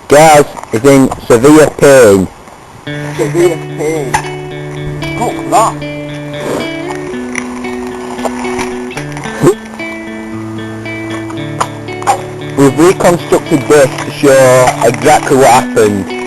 Gaz is in severe pain. Severe pain. Fuck that. We've reconstructed this to show exactly what happened.